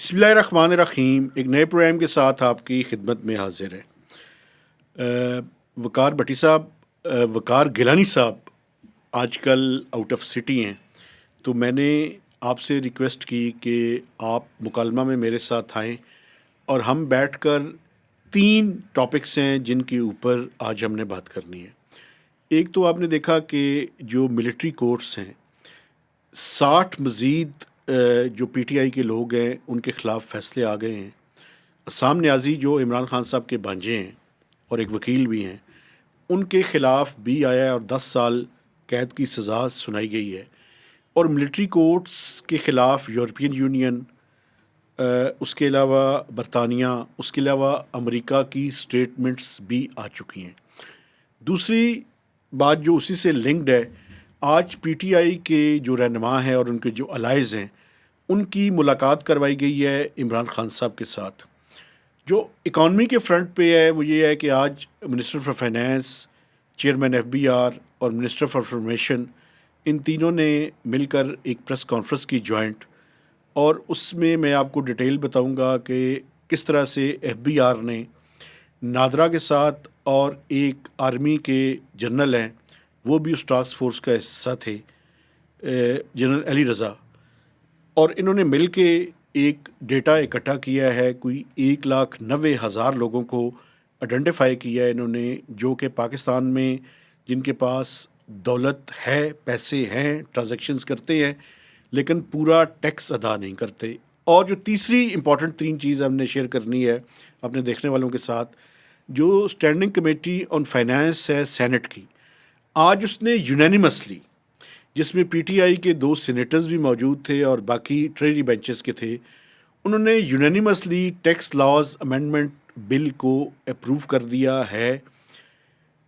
بسم اللہ الرحمن الرحیم. ایک نئے پروگرام کے ساتھ آپ کی خدمت میں حاضر ہے. وقار بھٹی صاحب، وقار گیلانی صاحب آج کل آؤٹ آف سٹی ہیں، تو میں نے آپ سے ریکویسٹ کی کہ آپ مکالمہ میں میرے ساتھ آئیں اور ہم بیٹھ کر 3 ٹاپکس ہیں جن کے اوپر آج ہم نے بات کرنی ہے. ایک تو آپ نے دیکھا کہ جو ملٹری کورٹس ہیں 60 مزید جو پی ٹی آئی کے لوگ ہیں ان کے خلاف فیصلے آ گئے ہیں. عصام نیازی جو عمران خان صاحب کے بھانجے ہیں اور ایک وکیل بھی ہیں، ان کے خلاف بھی آیا ہے اور 10 سال قید کی سزا سنائی گئی ہے. اور ملٹری کورٹس کے خلاف یورپین یونین، اس کے علاوہ برطانیہ، اس کے علاوہ امریکہ کی سٹیٹمنٹس بھی آ چکی ہیں. دوسری بات جو اسی سے لنکڈ ہے، آج پی ٹی آئی کے جو رہنما ہیں اور ان کے جو الائز ہیں ان کی ملاقات کروائی گئی ہے عمران خان صاحب کے ساتھ. جو اکانومی کے فرنٹ پہ ہے وہ یہ ہے کہ آج minister for finance, chairman F B R اور منسٹر فار انفارمیشن، ان تینوں نے مل کر ایک پریس کانفرنس کی جوائنٹ، اور اس میں آپ کو ڈیٹیل بتاؤں گا کہ کس طرح سے ایف بی آر نے نادرا کے ساتھ، اور ایک آرمی کے جنرل ہیں وہ بھی اس ٹاسک فورس کا حصہ تھے، جنرل علی رضا، اور انہوں نے مل کے ایک ڈیٹا اکٹھا کیا ہے. کوئی 1,90,000 لوگوں کو آئیڈینٹیفائی کیا ہے انہوں نے، جو کہ پاکستان میں جن کے پاس دولت ہے، پیسے ہیں، ٹرانزیکشنز کرتے ہیں لیکن پورا ٹیکس ادا نہیں کرتے. اور جو تیسری امپورٹنٹ 3 چیز ہم نے شیئر کرنی ہے اپنے دیکھنے والوں کے ساتھ، جو اسٹینڈنگ کمیٹی آن فائنینس ہے سینٹ کی، آج اس نے یونینیمسلی، جس میں پی ٹی آئی کے 2 سینیٹرز بھی موجود تھے اور باقی ٹریجری بینچز کے تھے، انہوں نے یونینیمسلی ٹیکس لاز امینڈمنٹ بل کو اپروو کر دیا ہے،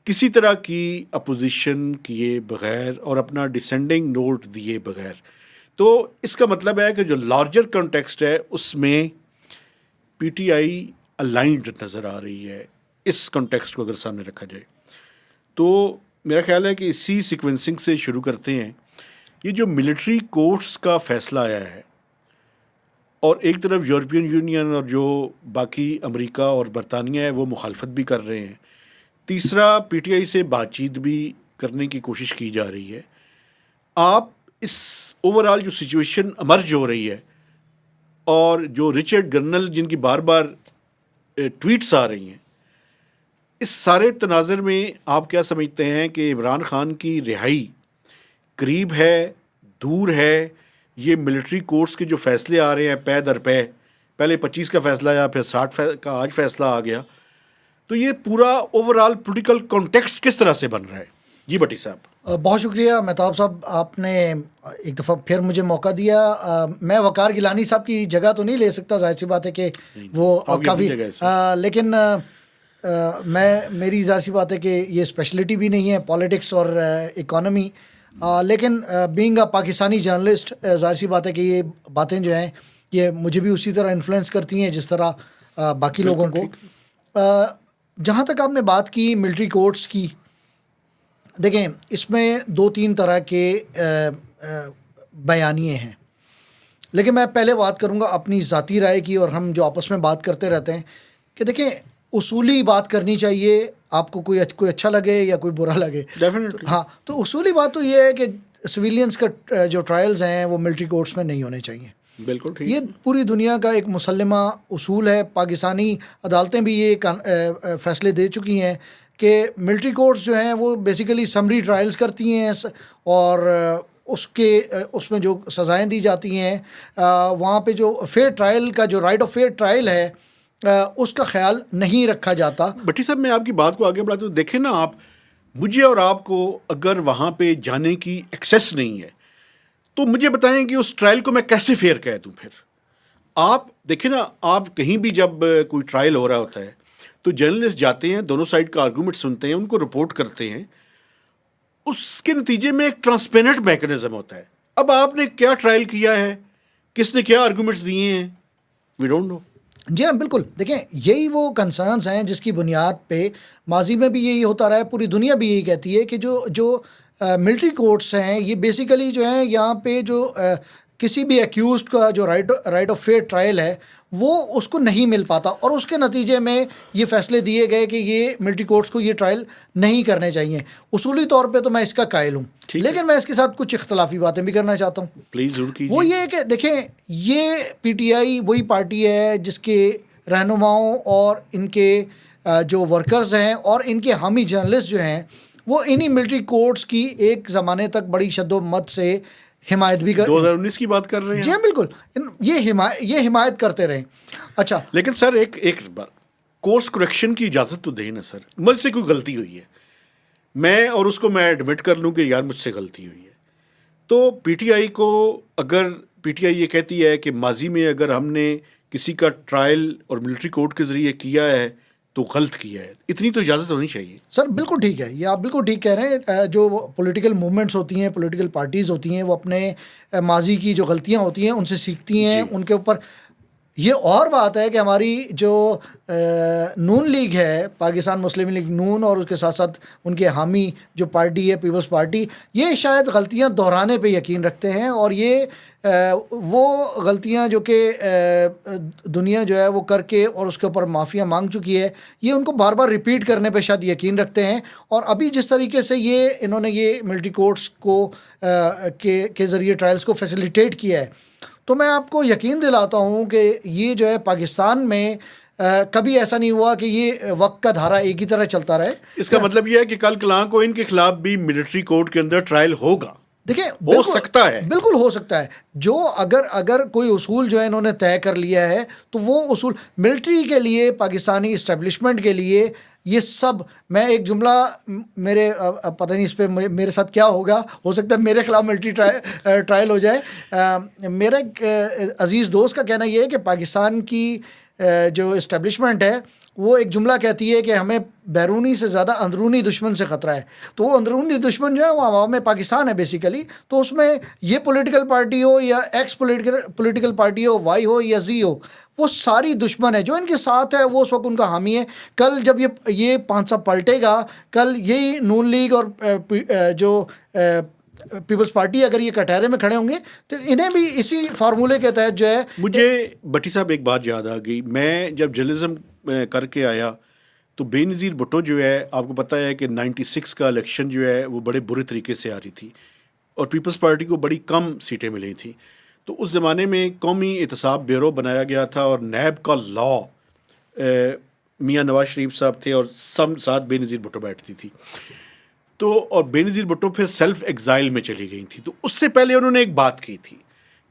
کسی طرح کی اپوزیشن کیے بغیر اور اپنا ڈسینڈنگ نوٹ دیے بغیر. تو اس کا مطلب ہے کہ جو لارجر کانٹیکسٹ ہے اس میں پی ٹی آئی الائنڈ نظر آ رہی ہے. اس کانٹیکسٹ کو اگر سامنے رکھا جائے تو میرا خیال ہے کہ اسی سیکوینسنگ سے شروع کرتے ہیں. یہ جو ملٹری کورٹس کا فیصلہ آیا ہے، اور ایک طرف یورپین یونین اور جو باقی امریکہ اور برطانیہ ہے وہ مخالفت بھی کر رہے ہیں، تیسرا پی ٹی آئی سے بات چیت بھی کرنے کی کوشش کی جا رہی ہے. آپ اس اوورآل جو سچویشن امرج ہو رہی ہے اور جو رچرڈ گرنل جن کی بار بار ٹویٹس آ رہی ہیں، اس سارے تناظر میں آپ کیا سمجھتے ہیں کہ عمران خان کی رہائی قریب ہے، دور ہے؟ یہ ملٹری کورٹس کے جو فیصلے آ رہے ہیں پے در پے، پہلے 25 کا فیصلہ آیا، پھر 60 کا آج فیصلہ آ گیا، تو یہ پورا اوورآل پولیٹیکل کانٹیکسٹ کس طرح سے بن رہا ہے؟ جی بھٹی صاحب. بہت شکریہ مہتاب صاحب، آپ نے ایک دفعہ پھر مجھے موقع دیا. میں وقار گیلانی صاحب کی جگہ تو نہیں لے سکتا، ظاہر سی بات ہے کہ وہ کافی، لیکن میری ظاہر سی بات ہے کہ یہ اسپیشلٹی بھی نہیں ہے پالیٹکس اور اکانومی، لیکن بینگ اے پاکستانی جرنلسٹ ظاہر سی بات ہے کہ یہ باتیں جو ہیں یہ مجھے بھی اسی طرح انفلوئنس کرتی ہیں جس طرح باقی لوگوں کو. جہاں تک آپ نے بات کی ملٹری کورٹس کی، دیکھیں اس میں 2-3 طرح کے بیانیے ہیں، لیکن میں پہلے بات کروں گا اپنی ذاتی رائے کی، اور ہم جو آپس میں بات کرتے رہتے ہیں کہ دیکھیں اصولی بات کرنی چاہیے، آپ کو کوئی اچھا لگے یا کوئی برا لگے. ہاں، تو اصولی بات تو یہ ہے کہ سویلینس کا جو ٹرائلز ہیں وہ ملٹری کورٹس میں نہیں ہونے چاہیے. بالکل ٹھیک. یہ پوری دنیا کا ایک مسلمہ اصول ہے. پاکستانی عدالتیں بھی یہ فیصلے دے چکی ہیں کہ ملٹری کورٹس جو ہیں وہ بیسیکلی سمری ٹرائلز کرتی ہیں، اور اس میں جو سزائیں دی جاتی ہیں، وہاں پہ جو فیئر ٹرائل کا جو رائٹ آف فیئر ٹرائل ہے اس کا خیال نہیں رکھا جاتا. بھٹی صاحب میں آپ کی بات کو آگے بڑھاتا ہوں. دیکھیں نا، آپ مجھے اور آپ کو اگر وہاں پہ جانے کی ایکسیس نہیں ہے تو مجھے بتائیں کہ اس ٹرائل کو میں کیسے فیئر کہہ دوں؟ پھر آپ دیکھیں نا، آپ کہیں بھی جب کوئی ٹرائل ہو رہا ہوتا ہے تو جرنلسٹ جاتے ہیں، دونوں سائڈ کا آرگومنٹ سنتے ہیں، ان کو رپورٹ کرتے ہیں، اس کے نتیجے میں ایک ٹرانسپیرنٹ میکنزم ہوتا ہے. اب آپ نے کیا ٹرائل کیا ہے، کس نے کیا آرگومنٹس دیے ہیں، وی ڈونٹ نو. جی ہاں بالکل. دیکھیں یہی وہ کنسرنس ہیں جس کی بنیاد پہ ماضی میں بھی یہی ہوتا رہا ہے، پوری دنیا بھی یہی کہتی ہے کہ جو ملٹری کورٹس ہیں یہ بیسیکلی جو ہیں یہاں پہ جو کسی بھی ایکیوزڈ کا جو رائٹ آف فیئر ٹرائل ہے وہ اس کو نہیں مل پاتا، اور اس کے نتیجے میں یہ فیصلے دیے گئے کہ یہ ملٹری کورٹس کو یہ ٹرائل نہیں کرنے چاہیے. اصولی طور پہ تو میں اس کا قائل ہوں، لیکن میں اس کے ساتھ کچھ اختلافی باتیں بھی کرنا چاہتا ہوں. پلیز ضرور کیجیے. وہ یہ کہ دیکھیں، یہ پی ٹی آئی وہی پارٹی ہے جس کے رہنماؤں اور ان کے جو ورکرز ہیں اور ان کے حامی جرنلسٹ جو ہیں وہ انہی ملٹری کورٹس کی ایک زمانے تک بڑی شد و مت سے حمایت بھی 2019 کی بات کر رہے ہیں. جی ہاں بالکل، یہ حمایت کرتے رہے. اچھا لیکن سر ایک بار کورس کریکشن کی اجازت تو دیں نا سر. مجھ سے کوئی غلطی ہوئی ہے، میں اور اس کو میں ایڈمٹ کر لوں کہ یار مجھ سے غلطی ہوئی ہے. تو پی ٹی آئی کو، اگر پی ٹی آئی یہ کہتی ہے کہ ماضی میں اگر ہم نے کسی کا ٹرائل اور ملٹری کورٹ کے ذریعے کیا ہے تو غلط کیا ہے، اتنی تو اجازت ہونی چاہیے. سر بالکل ٹھیک ہے، یہ آپ بالکل ٹھیک کہہ رہے ہیں. جو پولیٹیکل موومنٹس ہوتی ہیں، پولیٹیکل پارٹیز ہوتی ہیں، وہ اپنے ماضی کی جو غلطیاں ہوتی ہیں ان سے سیکھتی ہیں، ان کے اوپر. یہ اور بات ہے کہ ہماری جو نون لیگ ہے، پاکستان مسلم لیگ نون، اور اس کے ساتھ ساتھ ان کے حامی جو پارٹی ہے پیپلز پارٹی، یہ شاید غلطیاں دہرانے پہ یقین رکھتے ہیں، اور یہ وہ غلطیاں جو کہ دنیا جو ہے وہ کر کے اور اس کے اوپر معافیاں مانگ چکی ہے، یہ ان کو بار بار ریپیٹ کرنے پہ شاید یقین رکھتے ہیں. اور ابھی جس طریقے سے انہوں نے یہ ملٹری کورٹس کو کے ذریعے ٹرائلز کو فیسیلیٹیٹ کیا ہے، تو میں آپ کو یقین دلاتا ہوں کہ یہ جو ہے پاکستان میں کبھی ایسا نہیں ہوا کہ یہ وقت کا دھارا ایک ہی طرح چلتا رہے. اس کا مطلب یہ ہے کہ کل کلاں کو ان کے خلاف بھی ملٹری کورٹ کے اندر ٹرائل ہوگا. دیکھیں ہو سکتا ہے، بالکل ہو سکتا ہے. جو اگر کوئی اصول جو ہے انہوں نے طے کر لیا ہے تو وہ اصول ملٹری کے لیے، پاکستانی اسٹیبلشمنٹ کے لیے، یہ سب. میں ایک جملہ میرے پتہ نہیں اس پہ میرے ساتھ کیا ہوگا، ہو سکتا ہے میرے خلاف ملٹری ٹرائل ہو جائے. میرا ایک عزیز دوست کا کہنا یہ ہے کہ پاکستان کی جو اسٹیبلشمنٹ ہے وہ ایک جملہ کہتی ہے کہ ہمیں بیرونی سے زیادہ اندرونی دشمن سے خطرہ ہے. تو وہ اندرونی دشمن جو ہے وہ عوام پاکستان ہے بیسیکلی. تو اس میں یہ پولیٹیکل پارٹی ہو یا ایکس پولیٹیکل پارٹی ہو، وائی ہو یا زی ہو، وہ ساری دشمن ہے. جو ان کے ساتھ ہے وہ اس وقت ان کا حامی ہے. کل جب یہ پانسا پلٹے گا، کل یہی نون لیگ اور جو پیپلز پارٹی اگر یہ کٹہرے میں کھڑے ہوں گے تو انہیں بھی اسی فارمولے کے تحت جو ہے. مجھے بھٹی صاحب ایک بات یاد آ گئی. میں جب جرنلزم کر کے آیا تو بے نظیر بھٹو جو ہے، آپ کو پتہ ہے کہ 96 کا الیکشن جو ہے وہ بڑے برے طریقے سے آ رہی تھی اور پیپلز پارٹی کو بڑی کم سیٹیں ملی تھیں. تو اس زمانے میں قومی احتساب بیورو بنایا گیا تھا اور نیب کا لا میاں نواز شریف صاحب تھے اور ساتھ بے نظیر بھٹو بیٹھتی تھی. تو اور بے نظیر بھٹو پھر سیلف ایگزائل میں چلی گئی تھی. تو اس سے پہلے انہوں نے ایک بات کی تھی،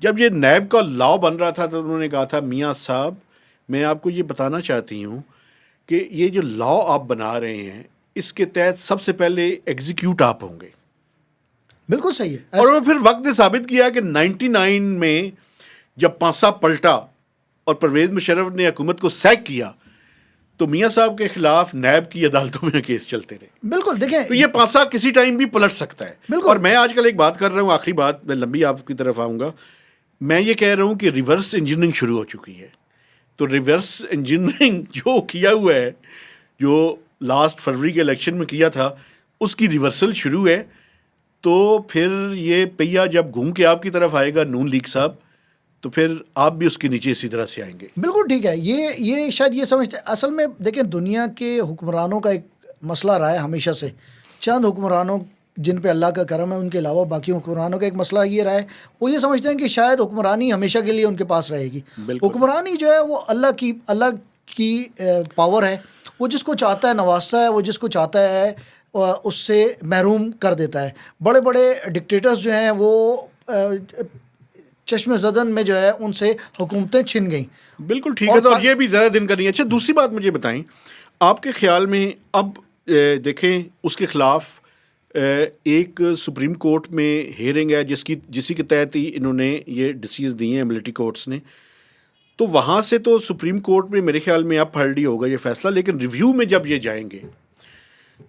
جب یہ نیب کا لا بن رہا تھا تو انہوں نے کہا تھا میاں صاحب میں آپ کو یہ بتانا چاہتی ہوں کہ یہ جو لا آپ بنا رہے ہیں اس کے تحت سب سے پہلے ایگزیکیوٹ آپ ہوں گے. بالکل صحیح ہے. اور پھر وقت نے ثابت کیا کہ 99 میں جب پانسا پلٹا اور پرویز مشرف نے حکومت کو سیک کیا تو میاں صاحب کے خلاف نیب کی عدالتوں میں کیس چلتے رہے. بالکل دیکھیں، تو یہ پانسا کسی ٹائم بھی پلٹ سکتا ہے. بالکل. اور میں آج کل ایک بات کر رہا ہوں، آخری بات، میں لمبی آپ کی طرف آؤں گا. میں یہ کہہ رہا ہوں کہ ریورس انجینئرنگ شروع ہو چکی ہے. تو ریورس انجینئرنگ جو کیا ہوا ہے، جو لاسٹ فروری کے الیکشن میں کیا تھا، اس کی ریورسل شروع ہے. تو پھر یہ پہیا جب گھوم کے آپ کی طرف آئے گا نون لیگ صاحب، تو پھر آپ بھی اس کے نیچے اسی طرح سے آئیں گے. بالکل ٹھیک ہے. یہ شاید یہ سمجھتے اصل میں دیکھیں دنیا کے حکمرانوں کا ایک مسئلہ رہا ہے ہمیشہ سے. چند حکمرانوں جن پہ اللہ کا کرم ہے، ان کے علاوہ باقی حکمرانوں کا ایک مسئلہ یہ رہا ہے، وہ یہ سمجھتے ہیں کہ شاید حکمرانی ہمیشہ کے لیے ان کے پاس رہے گی. حکمرانی جو ہے وہ اللہ کی پاور ہے. وہ جس کو چاہتا ہے نوازتا ہے، وہ جس کو چاہتا ہے اس سے محروم کر دیتا ہے. بڑے بڑے ڈکٹیٹرز جو ہیں وہ چشم زدن میں جو ہے ان سے حکومتیں چھن گئیں. بالکل ٹھیک ہے. اور یہ بھی زیادہ دن کا نہیں ہے. اچھا دوسری بات مجھے بتائیں، آپ کے خیال میں اب دیکھیں اس کے خلاف ایک سپریم کورٹ میں ہیئرنگ ہے جسی کے تحت ہی انہوں نے یہ ڈیسیز دیے ہیں ملٹری کورٹس نے. تو وہاں سے تو سپریم کورٹ میں میرے خیال میں اب ہلڈی ہوگا یہ فیصلہ. لیکن ریویو میں جب یہ جائیں گے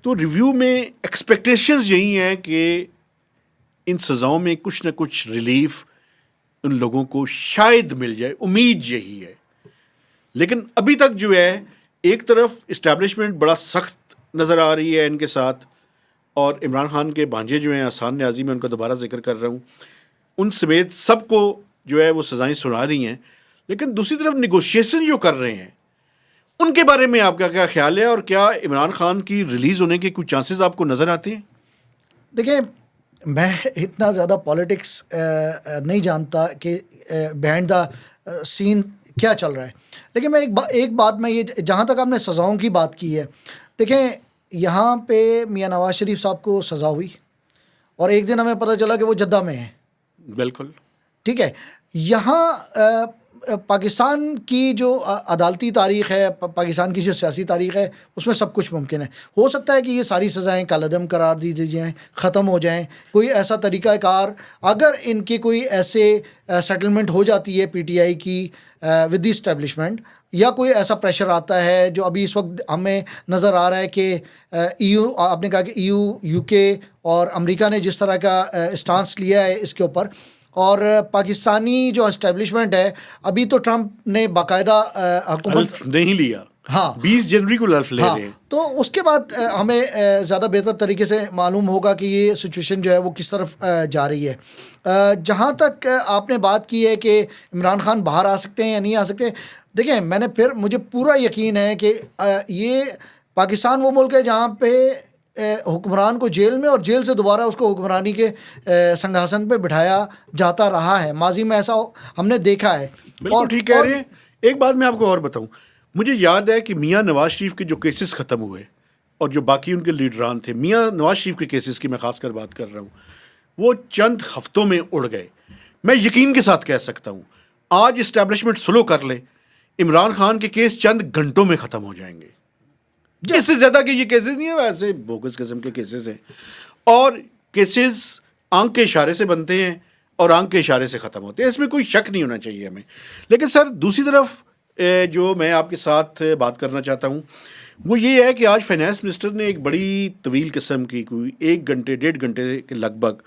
تو ریویو میں ایکسپیکٹیشنز یہی ہیں کہ ان سزاؤں میں کچھ نہ کچھ ریلیف ان لوگوں کو شاید مل جائے. امید یہی ہے. لیکن ابھی تک جو ہے ایک طرف اسٹیبلشمنٹ بڑا سخت نظر آ رہی ہے ان کے ساتھ، اور عمران خان کے بھانجے جو ہیں احسان نیازی، میں ان کا دوبارہ ذکر کر رہا ہوں، ان سمیت سب کو جو ہے وہ سزائیں سنا دی ہیں، لیکن دوسری طرف نیگوشیشن جو کر رہے ہیں ان کے بارے میں آپ کا کیا خیال ہے، اور کیا عمران خان کی ریلیز ہونے کے کچھ چانسز آپ کو نظر آتے ہیں؟ دیکھیں، میں اتنا زیادہ پالیٹکس نہیں جانتا کہ بیہائنڈ دا سین کیا چل رہا ہے، لیکن میں ایک بات میں یہ، جہاں تک آپ نے سزاؤں کی بات کی ہے، دیکھیں یہاں پہ میاں نواز شریف صاحب کو سزا ہوئی اور ایک دن ہمیں پتہ چلا کہ وہ جدہ میں ہیں. بالکل ٹھیک ہے، یہاں پاکستان کی جو عدالتی تاریخ ہے، پاکستان کی جو سیاسی تاریخ ہے، اس میں سب کچھ ممکن ہے. ہو سکتا ہے کہ یہ ساری سزائیں کالعدم قرار دی جائیں، ختم ہو جائیں. کوئی ایسا طریقہ کار اگر ان کی کوئی ایسے سیٹلمنٹ ہو جاتی ہے پی ٹی آئی کی ود دی اسٹیبلشمنٹ، یا کوئی ایسا پریشر آتا ہے جو ابھی اس وقت ہمیں نظر آ رہا ہے کہ آپ نے کہا کہ یو کے اور امریکہ نے جس طرح کا اسٹانس لیا ہے اس کے اوپر، اور پاکستانی جو اسٹیبلشمنٹ ہے، ابھی تو ٹرمپ نے باقاعدہ حکومت حلف نہیں لیا، ہاں 20 جنوری کو حلف لے ہاں، رہے ہیں. تو اس کے بعد ہمیں زیادہ بہتر طریقے سے معلوم ہوگا کہ یہ سچویشن جو ہے وہ کس طرف جا رہی ہے. جہاں تک آپ نے بات کی ہے کہ عمران خان باہر آ سکتے ہیں یا نہیں آ سکتے، دیکھیں مجھے پورا یقین ہے کہ یہ پاکستان وہ ملک ہے جہاں پہ حکمران کو جیل میں اور جیل سے دوبارہ اس کو حکمرانی کے سنگھاسن پہ بٹھایا جاتا رہا ہے. ماضی میں ایسا ہم نے دیکھا ہے. بالکل ٹھیک کہہ رہے ہیں. ایک بات میں آپ کو اور بتاؤں، مجھے یاد ہے کہ میاں نواز شریف کے جو کیسز ختم ہوئے اور جو باقی ان کے لیڈران تھے، میاں نواز شریف کے کیسز کی میں خاص کر بات کر رہا ہوں، وہ چند ہفتوں میں اڑ گئے. میں یقین کے ساتھ کہہ سکتا ہوں آج اسٹیبلشمنٹ سلو کر لے، عمران خان کے کیس چند گھنٹوں میں ختم ہو جائیں گے. اس سے زیادہ کہ یہ کیسز نہیں ہیں، ویسے بوگس قسم کے کیسز ہیں، اور کیسز آنکھ کے اشارے سے بنتے ہیں اور آنکھ کے اشارے سے ختم ہوتے ہیں، اس میں کوئی شک نہیں ہونا چاہیے ہمیں. لیکن سر دوسری طرف جو میں آپ کے ساتھ بات کرنا چاہتا ہوں وہ یہ ہے کہ آج فائنانس منسٹر نے ایک بڑی طویل قسم کی، کوئی 1 گھنٹے 1.5 گھنٹے کے لگ بھگ،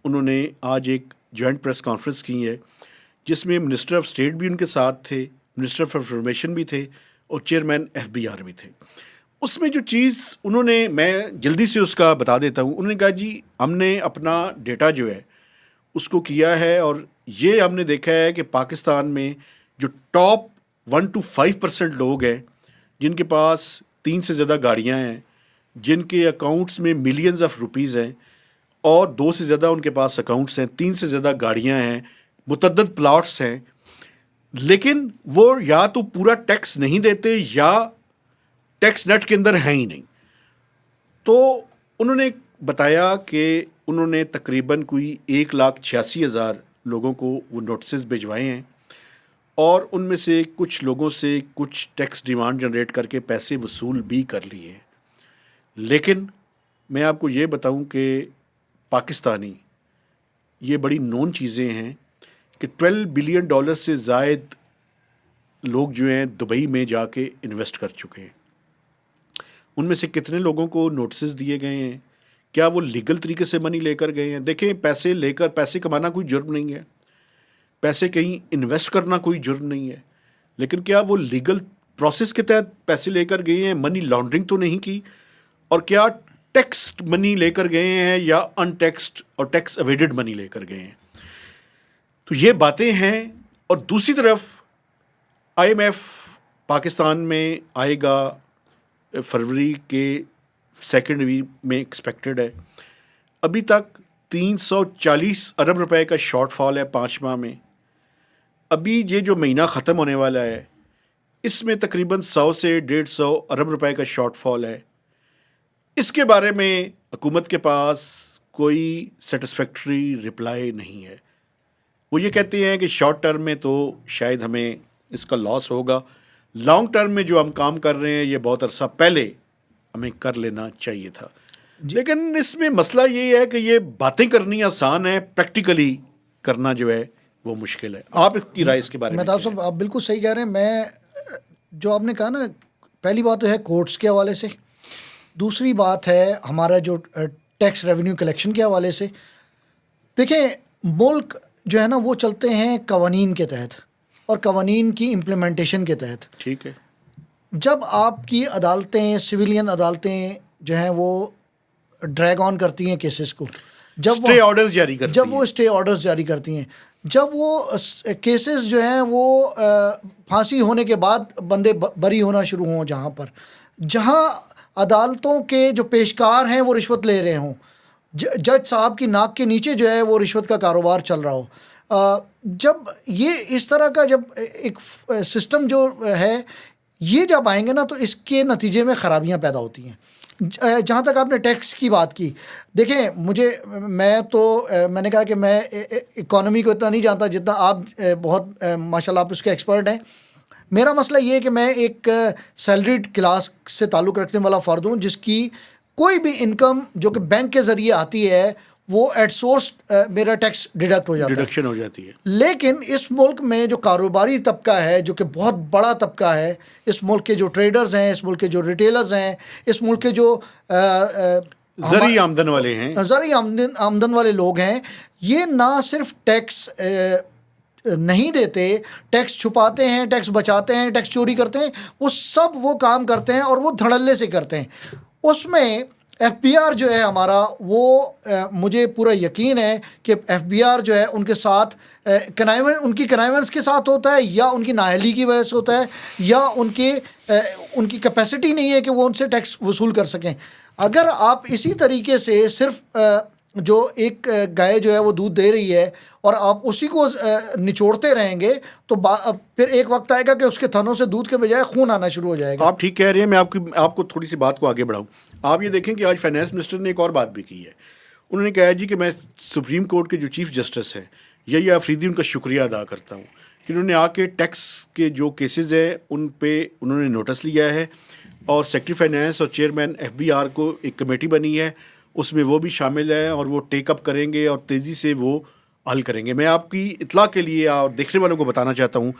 انہوں نے آج ایک جوائنٹ پریس کانفرنس کی ہے جس میں منسٹر آف اسٹیٹ بھی ان کے ساتھ تھے، منسٹر آف انفارمیشن بھی تھے، اور چیئرمین FBR بھی تھے. اس میں جو چیز انہوں نے، میں جلدی سے اس کا بتا دیتا ہوں، انہوں نے کہا جی ہم نے اپنا ڈیٹا جو ہے اس کو کیا ہے، اور یہ ہم نے دیکھا ہے کہ پاکستان میں جو ٹاپ 1 to 5% لوگ ہیں جن کے پاس 3 سے زیادہ گاڑیاں ہیں، جن کے اکاؤنٹس میں ملینز آف روپیز ہیں، اور 2 سے زیادہ ان کے پاس اکاؤنٹس ہیں، 3 سے زیادہ گاڑیاں ہیں، متعدد پلاٹس ہیں، لیکن وہ یا تو پورا ٹیکس نہیں دیتے یا ٹیکس نیٹ کے اندر ہے ہی نہیں. تو انہوں نے بتایا کہ انہوں نے تقریباً کوئی 1,86,000 لوگوں کو وہ نوٹسز بھجوائے ہیں، اور ان میں سے کچھ لوگوں سے کچھ ٹیکس ڈیمانڈ جنریٹ کر کے پیسے وصول بھی کر لیے ہیں. لیکن میں آپ کو یہ بتاؤں کہ پاکستانی، یہ بڑی نون چیزیں ہیں کہ $12 بلین سے زائد لوگ جو ہیں دبئی میں جا کے انویسٹ کر چکے ہیں. ان میں سے کتنے لوگوں کو نوٹسز دیے گئے ہیں؟ کیا وہ لیگل طریقے سے منی لے کر گئے ہیں؟ دیکھیں، پیسے لے کر پیسے کمانا کوئی جرم نہیں ہے، پیسے کہیں انویسٹ کرنا کوئی جرم نہیں ہے، لیکن کیا وہ لیگل پروسیس کے تحت پیسے لے کر گئے ہیں؟ منی لانڈرنگ تو نہیں کی؟ اور کیا ٹیکس منی لے کر گئے ہیں یا ان ٹیکسڈ اور ٹیکس اویڈڈ منی لے کر گئے ہیں؟ تو یہ باتیں ہیں. اور دوسری طرف IMF پاکستان میں آئے گا فروری کے 2nd ویک میں ایکسپیکٹڈ ہے. ابھی تک 340 ارب روپے کا شارٹ فال ہے 5 ماہ میں. ابھی یہ جو مہینہ ختم ہونے والا ہے اس میں تقریباً 100 سے 150 ارب روپے کا شارٹ فال ہے. اس کے بارے میں حکومت کے پاس کوئی سیٹسفیکٹری رپلائی نہیں ہے. وہ یہ کہتے ہیں کہ شارٹ ٹرم میں تو شاید ہمیں اس کا لاس ہوگا، لانگ ٹرم میں جو ہم کام کر رہے ہیں یہ بہت عرصہ پہلے ہمیں کر لینا چاہیے تھا. لیکن اس میں مسئلہ یہ ہے کہ یہ باتیں کرنی آسان ہے، پریکٹیکلی کرنا جو ہے وہ مشکل ہے. آپ اس کی رائے اس کے بارے میں؟ مہتاب صاحب آپ بالکل صحیح کہہ رہے ہیں. میں جو آپ نے کہا نا، پہلی بات تو ہے کورٹس کے حوالے سے، دوسری بات ہے ہمارا جو ٹیکس ریونیو کلیکشن کے حوالے سے. دیکھیں ملک جو ہے نا وہ چلتے ہیں قوانین کے تحت اور قوانین کی امپلیمنٹیشن کے تحت. ٹھیک ہے. جب آپ کی عدالتیں، سویلین عدالتیں جو ہیں وہ ڈریگ آن کرتی ہیں کیسز کو، اسٹے آرڈرز جاری کرتی جب وہ اسٹے آرڈرز جاری کرتی ہیں، جب وہ کیسز جو ہیں وہ پھانسی ہونے کے بعد بندے بری ہونا شروع ہوں، جہاں عدالتوں کے جو پیشکار ہیں وہ رشوت لے رہے ہوں، جج صاحب کی ناک کے نیچے جو ہے وہ رشوت کا کاروبار چل رہا ہو، جب یہ اس طرح کا جب ایک سسٹم جو ہے یہ جب آئیں گے نا تو اس کے نتیجے میں خرابیاں پیدا ہوتی ہیں۔ جہاں تک آپ نے ٹیکس کی بات کی، دیکھیں میں نے کہا کہ میں اکانومی کو اتنا نہیں جانتا جتنا آپ بہت ماشاءاللہ آپ اس کے ایکسپرٹ ہیں۔ میرا مسئلہ یہ ہے کہ میں ایک سیلریڈ کلاس سے تعلق رکھنے والا فرد ہوں جس کی کوئی بھی انکم جو کہ بینک کے ذریعے آتی ہے وہ ایٹ سورس میرا ٹیکس ڈیڈکٹ ہو جاتا ہے، ڈیڈکشن ہو جاتی ہے۔ لیکن اس ملک میں جو کاروباری طبقہ ہے جو کہ بہت بڑا طبقہ ہے، اس ملک کے جو ٹریڈرز ہیں، اس ملک کے جو ریٹیلرز ہیں، اس ملک کے جو زرعی آمدن والے ہیں، زرعی آمدن والے لوگ ہیں، یہ نہ صرف ٹیکس نہیں دیتے، ٹیکس چھپاتے ہیں، ٹیکس بچاتے ہیں، ٹیکس چوری کرتے ہیں، وہ سب وہ کام کرتے ہیں اور وہ دھڑلے سے کرتے ہیں۔ اس میں ایف بی آر جو ہے ہمارا، وہ مجھے پورا یقین ہے کہ ایف بی آر جو ہے ان کے ساتھ ان کی کنائیونس کے ساتھ ہوتا ہے، یا ان کی نااہلی کی وجہ سے ہوتا ہے، یا ان کی کیپیسٹی نہیں ہے کہ وہ ان سے ٹیکس وصول کر سکیں۔ اگر آپ اسی طریقے سے صرف جو ایک گائے جو ہے وہ دودھ دے رہی ہے اور آپ اسی کو نچوڑتے رہیں گے تو پھر ایک وقت آئے گا کہ اس کے تھنوں سے دودھ کے بجائے خون آنا شروع ہو جائے گا۔ آپ ٹھیک کہہ رہے ہیں، میں آپ کو تھوڑی سی بات کو آگے بڑھاؤں۔ آپ یہ دیکھیں کہ آج فائنانس منسٹر نے ایک اور بات بھی کی ہے۔ انہوں نے کہا جی کہ میں سپریم کورٹ کے جو چیف جسٹس ہیں یا آفریدی، ان کا شکریہ ادا کرتا ہوں کہ انہوں نے آ کے ٹیکس کے جو کیسز ہیں ان پہ انہوں نے نوٹس لیا ہے، اور سیکرٹری فائنانس اور چیئرمین ایف بی آر کو ایک کمیٹی بنی ہے، اس میں وہ بھی شامل ہیں اور وہ ٹیک اپ کریں گے اور تیزی سے وہ حل کریں گے۔ میں آپ کی اطلاع کے لیے اور دیکھنے والوں کو بتانا چاہتا ہوں،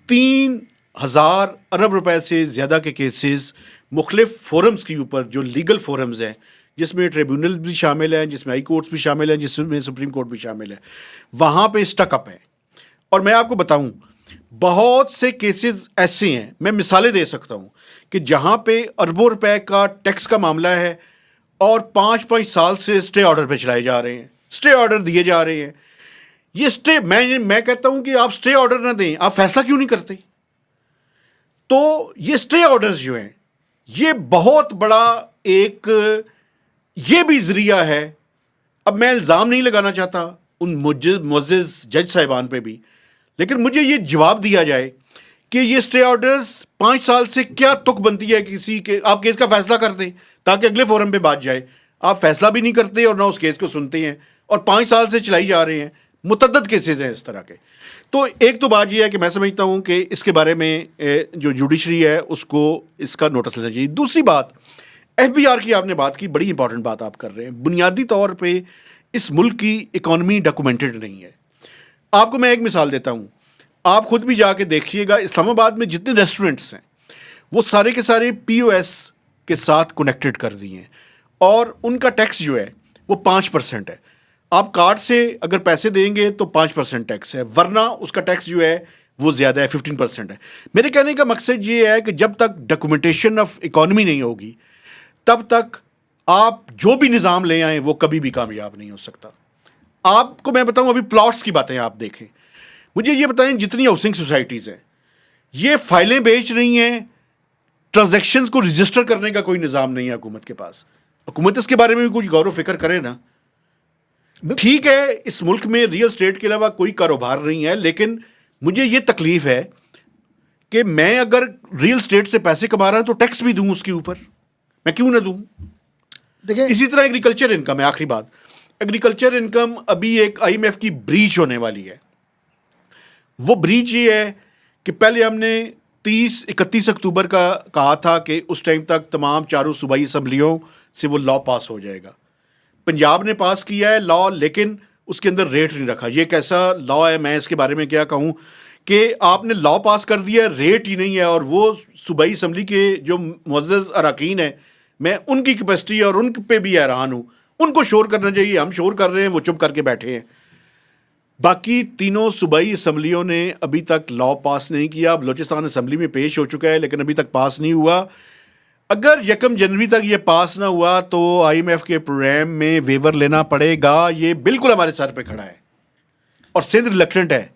3,000 ارب روپے سے زیادہ کے کیسز مختلف فورمز کے اوپر، جو لیگل فورمز ہیں، جس میں ٹریبیونل بھی شامل ہیں، جس میں ہائی کورٹس بھی شامل ہیں، جس میں سپریم کورٹ بھی شامل ہے، وہاں پہ اسٹک اپ ہیں۔ اور میں آپ کو بتاؤں، بہت سے کیسز ایسے ہیں، میں مثالیں دے سکتا ہوں کہ جہاں پہ اربوں روپے کا ٹیکس کا معاملہ ہے اور 5 سال سے اسٹے آرڈر پہ چلائے جا رہے ہیں، اسٹے آرڈر دیے جا رہے ہیں۔ یہ اسٹے میں کہتا ہوں کہ آپ اسٹے آرڈر نہ دیں، آپ فیصلہ کیوں نہیں کرتے؟ تو یہ اسٹے آرڈرز جو ہیں، یہ بہت بڑا ایک یہ بھی ذریعہ ہے۔ اب میں الزام نہیں لگانا چاہتا ان معزز جج صاحبان پہ بھی، لیکن مجھے یہ جواب دیا جائے کہ یہ اسٹے آرڈرز 5 سال سے کیا تک بنتی ہے کسی کے، آپ کیس کا فیصلہ کر دیں تاکہ اگلے فورم پہ بات جائے۔ آپ فیصلہ بھی نہیں کرتے اور نہ اس کیس کو سنتے ہیں، اور 5 سال سے چلائی جا رہے ہیں، متعدد کیسز ہیں اس طرح کے۔ تو ایک تو بات یہ ہے کہ میں سمجھتا ہوں کہ اس کے بارے میں جو جوڈیشری ہے اس کو اس کا نوٹس لینا چاہیے۔ دوسری بات، ایف بی آر کی آپ نے بات کی، بڑی امپورٹنٹ بات آپ کر رہے ہیں۔ بنیادی طور پہ اس ملک کی اکانومی ڈاکومنٹڈ نہیں ہے۔ آپ کو میں ایک مثال دیتا ہوں، آپ خود بھی جا کے دیکھیے گا، اسلام آباد میں جتنے ریسٹورنٹس ہیں وہ سارے کے سارے پی او ایس کے ساتھ کنیکٹڈ کر دیے ہیں، اور ان کا ٹیکس جو ہے وہ 5% ہے۔ آپ کارڈ سے اگر پیسے دیں گے تو 5% ٹیکس ہے، ورنہ اس کا ٹیکس جو ہے وہ زیادہ ہے، 15% ہے۔ میرے کہنے کا مقصد یہ ہے کہ جب تک ڈاکومنٹیشن آف اکانومی نہیں ہوگی، تب تک آپ جو بھی نظام لے آئیں وہ کبھی بھی کامیاب نہیں ہو سکتا۔ آپ کو میں بتاؤں، ابھی پلاٹس کی باتیں آپ دیکھیں، مجھے یہ بتائیں جتنی ہاؤسنگ سوسائٹیز ہیں یہ فائلیں بیچ رہی ہیں، ٹرانزیکشنز کو رجسٹر کرنے کا کوئی نظام نہیں ہے حکومت کے پاس۔ حکومت اس کے بارے میں بھی کچھ غور و فکر کرے نا۔ ٹھیک ہے، اس ملک میں ریئل اسٹیٹ کے علاوہ کوئی کاروبار نہیں ہے، لیکن مجھے یہ تکلیف ہے کہ میں اگر ریئل اسٹیٹ سے پیسے کما رہا ہوں تو ٹیکس بھی دوں اس کے اوپر، میں کیوں نہ دوں؟ دیکھیں اسی طرح ایگریکلچر انکم ہے، آخری بات، ایگریکلچر انکم ابھی ایک آئی ایم ایف کی بریچ ہونے والی ہے۔ وہ بریچ یہ ہے کہ پہلے ہم نے 31 اکتوبر کا کہا تھا کہ اس ٹائم تک تمام چاروں صوبائی اسمبلیوں سے وہ لا پاس ہو جائے گا۔ پنجاب نے پاس کیا ہے لا، لیکن اس کے اندر ریٹ نہیں رکھا۔ یہ کیسا لا ہے، میں اس کے بارے میں کیا کہوں کہ آپ نے لا پاس کر دیا، ریٹ ہی نہیں ہے، اور وہ صوبائی اسمبلی کے جو معزز اراکین ہیں، میں ان کی کیپیسٹی اور ان پہ بھی حیران ہوں۔ ان کو شور کرنا چاہیے، ہم شور کر رہے ہیں، وہ چپ کر کے بیٹھے ہیں۔ باقی تینوں صوبائی اسمبلیوں نے ابھی تک لا پاس نہیں کیا۔ بلوچستان اسمبلی میں پیش ہو چکا ہے لیکن ابھی تک پاس نہیں ہوا۔ اگر 1 جنوری تک یہ پاس نہ ہوا تو IMF کے پروگرام میں ویور لینا پڑے گا. یہ بالکل ہمارے سر پہ کھڑا ہے اور سندھ ریلیکٹنٹ ہے.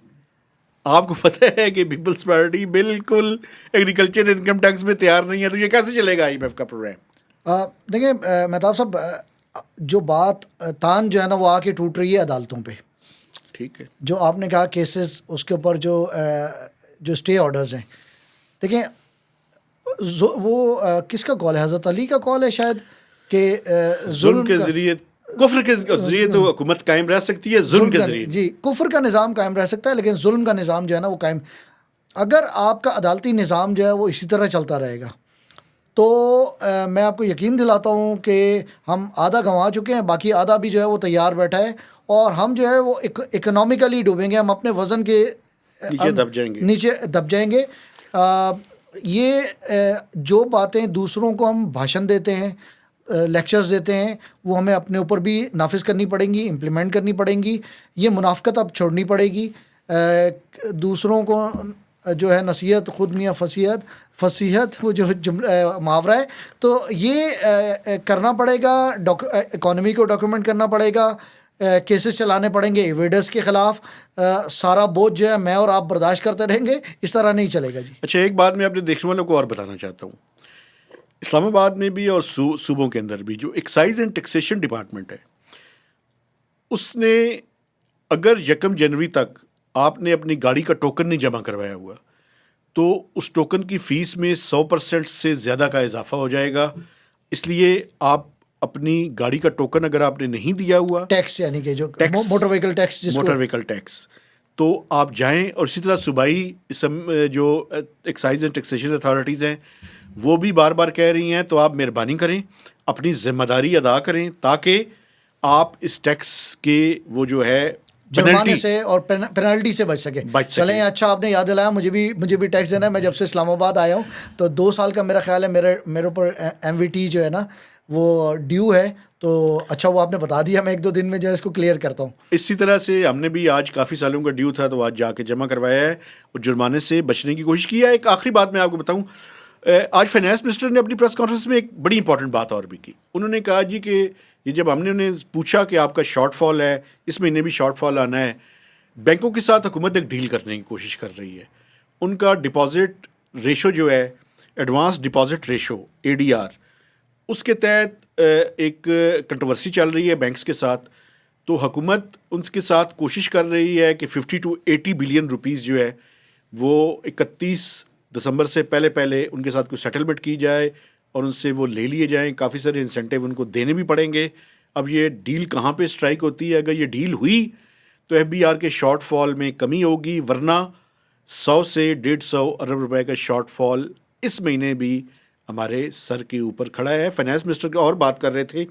آپ کو پتہ ہے کہ پیپلز پارٹی بالکل ایگریکلچر انکم ٹیکس میں تیار نہیں ہے, تو یہ کیسے چلے گا IMF کا پروگرام؟ دیکھیں مہتاب صاحب, جو بات تان جو ہے نا وہ آ کے ٹوٹ رہی ہے عدالتوں پہ. ٹھیک ہے, جو آپ نے کہا کیسز, اس کے اوپر جو اسٹے آرڈرز ہیں, دیکھیں وہ کس کا کال ہے, حضرت علی کا کال ہے شاید, کہ ظلم کے ذریعے, کفر کے ذریعے تو حکومت قائم رہ سکتی ہے, ظلم کے ذریعے جی کفر کا نظام قائم رہ سکتا ہے, لیکن ظلم کا نظام جو ہے نا وہ قائم. اگر آپ کا عدالتی نظام جو ہے وہ اسی طرح چلتا رہے گا تو میں آپ کو یقین دلاتا ہوں کہ ہم آدھا گنوا چکے ہیں, باقی آدھا بھی جو ہے وہ تیار بیٹھا ہے, اور ہم جو ہے وہ اکنامیکلی ڈوبیں گے, ہم اپنے وزن کے نیچے دب جائیں گے. یہ جو باتیں دوسروں کو ہم بھاشن دیتے ہیں, لیکچرز دیتے ہیں, وہ ہمیں اپنے اوپر بھی نافذ کرنی پڑیں گی, امپلیمنٹ کرنی پڑیں گی. یہ منافقت اب چھوڑنی پڑے گی. دوسروں کو جو ہے نصیحت خود میاں فصیحت وہ جو محاورہ ہے, تو یہ کرنا پڑے گا. اکانومی کو ڈاکیومنٹ کرنا پڑے گا, کیسز چلانے پڑیں گے ایویڈنس کے خلاف. سارا بوجھ جو ہے میں اور آپ برداشت کرتے رہیں گے, اس طرح نہیں چلے گا جی. اچھا, ایک بات میں اپنے دیکھنے والوں کو اور بتانا چاہتا ہوں. اسلام آباد میں بھی اور صوبوں کے اندر بھی جو ایکسائز اینڈ ٹیکسیشن ڈپارٹمنٹ ہے, اس نے اگر 1 جنوری تک آپ نے اپنی گاڑی کا ٹوکن نہیں جمع کروایا ہوا تو اس ٹوکن کی فیس میں 100% سے زیادہ کا اضافہ ہو جائے گا. اس لیے آپ اپنی گاڑی کا ٹوکن اگر آپ نے نہیں دیا ہوا, ٹیکس یعنی کہ جو motor vehicle tax, motor vehicle tax, تو آپ جائیں. اور اسی طرح صوبائی جو ایکسائز اینڈ ٹیکسیشن اتھارٹیز ہیں وہ بھی بار بار کہہ رہی ہیں, تو آپ مہربانی کریں اپنی ذمہ داری ادا کریں تاکہ آپ اس ٹیکس کے وہ جو ہے جرمانے سے اور پینالٹی سے بچ سکے. چلیں, اچھا آپ نے یاد دلایا, مجھے بھی ٹیکس دینا ہے. میں جب سے اسلام آباد آیا ہوں تو 2 سال کا میرا خیال ہے میرے اوپر MVT جو ہے نا وہ ڈیو ہے. تو اچھا وہ آپ نے بتا دیا, میں 1-2 دن میں جو ہے اس کو کلیئر کرتا ہوں. اسی طرح سے ہم نے بھی آج کافی سالوں کا ڈیو تھا تو آج جا کے جمع کروایا ہے اور جرمانے سے بچنے کی کوشش کی ہے. ایک آخری بات میں آپ کو بتاؤں, آج فائنانس منسٹر نے اپنی پریس کانفرنس میں ایک بڑی امپورٹنٹ بات اور بھی کی. انہوں نے کہا جی کہ یہ جب ہم نے انہیں پوچھا کہ آپ کا شارٹ فال ہے, اس مہینے بھی شارٹ فال آنا ہے, بینکوں کے ساتھ حکومت ایک ڈیل کرنے کی کوشش کر رہی ہے. ان کا ڈپازٹ ریشو جو ہے, ایڈوانس ڈپازٹ ریشو ADR, اس کے تحت ایک کنٹروورسی چل رہی ہے بینکس کے ساتھ. تو حکومت ان کے ساتھ کوشش کر رہی ہے کہ 50 to 80 بلین روپیز جو ہے وہ 31 دسمبر سے پہلے ان کے ساتھ کوئی سیٹلمنٹ کی جائے اور ان سے وہ لے لیے جائیں. کافی سارے انسینٹیو ان کو دینے بھی پڑیں گے. اب یہ ڈیل کہاں پہ اسٹرائک ہوتی ہے؟ اگر یہ ڈیل ہوئی تو FBR کے شارٹ فال میں کمی ہوگی, ورنہ 100 سے 150 ارب روپے کا شارٹ فال اس مہینے بھی ہمارے سر کے اوپر کھڑا ہے. فائنانس منسٹر کی اور بات کر رہے تھے,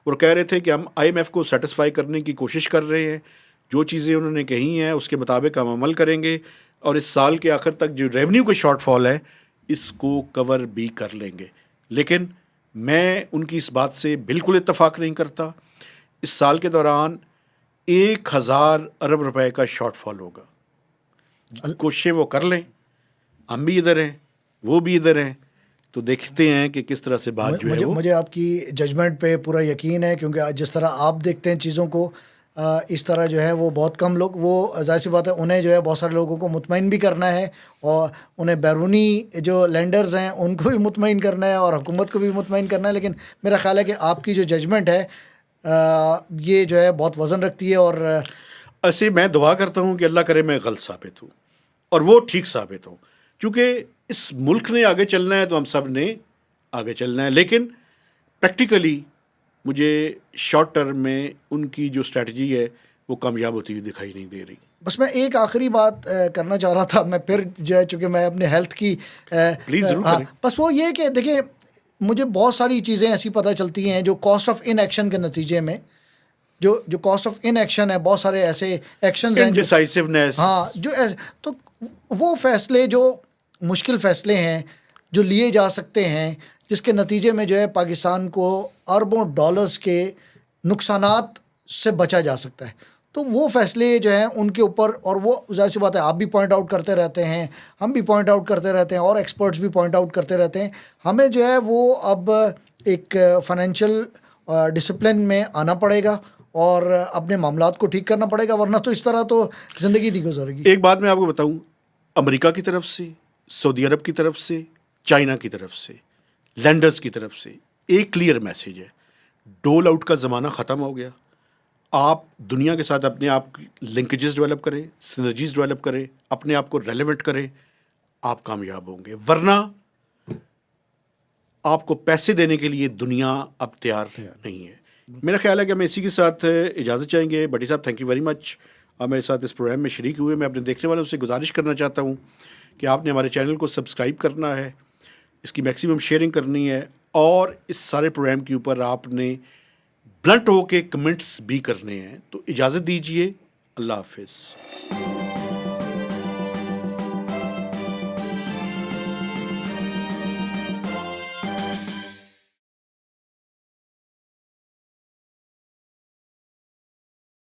وہ کہہ رہے تھے کہ ہم IMF کو سیٹسفائی کرنے کی کوشش کر رہے ہیں, جو چیزیں انہوں نے کہی ہیں اس کے مطابق ہم عمل کریں گے, اور اس سال کے آخر تک جو ریونیو کا شارٹ فال ہے اس کو کور بھی کر لیں گے. لیکن میں ان کی اس بات سے بالکل اتفاق نہیں کرتا. اس سال کے دوران 1000 ارب روپے کا شارٹ فال ہوگا. کوششیں وہ کر لیں, ہم بھی ادھر ہیں وہ بھی ادھر ہیں, تو دیکھتے ہیں کہ کس طرح سے بات جو ہے وہ. مجھے آپ کی ججمنٹ پہ پورا یقین ہے, کیونکہ جس طرح آپ دیکھتے ہیں چیزوں کو, اس طرح جو ہے وہ بہت کم لوگ, وہ ظاہر سی بات ہے انہیں جو ہے بہت سارے لوگوں کو مطمئن بھی کرنا ہے, اور انہیں بیرونی جو لینڈرز ہیں ان کو بھی مطمئن کرنا ہے اور حکومت کو بھی مطمئن کرنا ہے. لیکن میرا خیال ہے کہ آپ کی جو ججمنٹ ہے یہ جو ہے بہت وزن رکھتی ہے. اور ایسے میں دعا کرتا ہوں کہ اللہ کرے میں غلط ثابت ہوں اور وہ ٹھیک ثابت ہوں, کیونکہ اس ملک نے آگے چلنا ہے تو ہم سب نے آگے چلنا ہے. لیکن پریکٹیکلی مجھے شارٹ ٹرم میں ان کی جو اسٹریٹجی ہے وہ کامیاب ہوتی ہوئی دکھائی نہیں دے رہی. بس میں ایک آخری بات کرنا چاہ رہا تھا, میں پھر جو ہے چونکہ میں اپنے ہیلتھ کی پلیز ضرور کریں. بس وہ یہ کہ دیکھیں مجھے بہت ساری چیزیں ایسی پتہ چلتی ہیں جو کاسٹ آف ان ایکشن کے نتیجے میں جو کاسٹ آف ان ایکشن ہے, بہت سارے ایسے ایکشنز ہیں انڈیسائسونیس, جو تو وہ فیصلے جو مشکل فیصلے ہیں جو لیے جا سکتے ہیں, جس کے نتیجے میں جو ہے پاکستان کو اربوں ڈالرز کے نقصانات سے بچا جا سکتا ہے. تو وہ فیصلے جو ہیں ان کے اوپر، اور وہ ظاہر سی بات ہے آپ بھی پوائنٹ آؤٹ کرتے رہتے ہیں، ہم بھی پوائنٹ آؤٹ کرتے رہتے ہیں، اور ایکسپرٹس بھی پوائنٹ آؤٹ کرتے رہتے ہیں، ہمیں جو ہے وہ اب ایک فائنینشیل ڈسپلن میں آنا پڑے گا اور اپنے معاملات کو ٹھیک کرنا پڑے گا، ورنہ تو اس طرح تو زندگی نہیں گزرے گی. ایک بات میں آپ کو بتاؤں، امریکہ کی طرف سے، سعودی عرب کی طرف سے، چائنا کی طرف سے، لینڈرز کی طرف سے ایک کلیئر میسیج ہے، ڈول آؤٹ کا زمانہ ختم ہو گیا. آپ دنیا کے ساتھ اپنے آپ کی لنکیجز ڈیولپ کریں، سنرجیز ڈیولپ کریں، اپنے آپ کو ریلیونٹ کریں، آپ کامیاب ہوں گے. ورنہ آپ کو پیسے دینے کے لیے دنیا اب تیار نہیں ہے. میرا خیال ہے کہ ہم اسی کے ساتھ اجازت چاہیں گے. بٹی صاحب تھینک یو ویری مچ، آپ میرے ساتھ اس پروگرام میں شریک ہوئے. میں اپنے دیکھنے والوں سے گزارش کرنا چاہتا ہوں کہ آپ نے ہمارے چینل کو سبسکرائب کرنا ہے، اس کی میکسیمم شیئرنگ کرنی ہے، اور اس سارے پروگرام کے اوپر آپ نے بلنٹ ہو کے کمنٹس بھی کرنے ہیں. تو اجازت دیجیے، اللہ حافظ.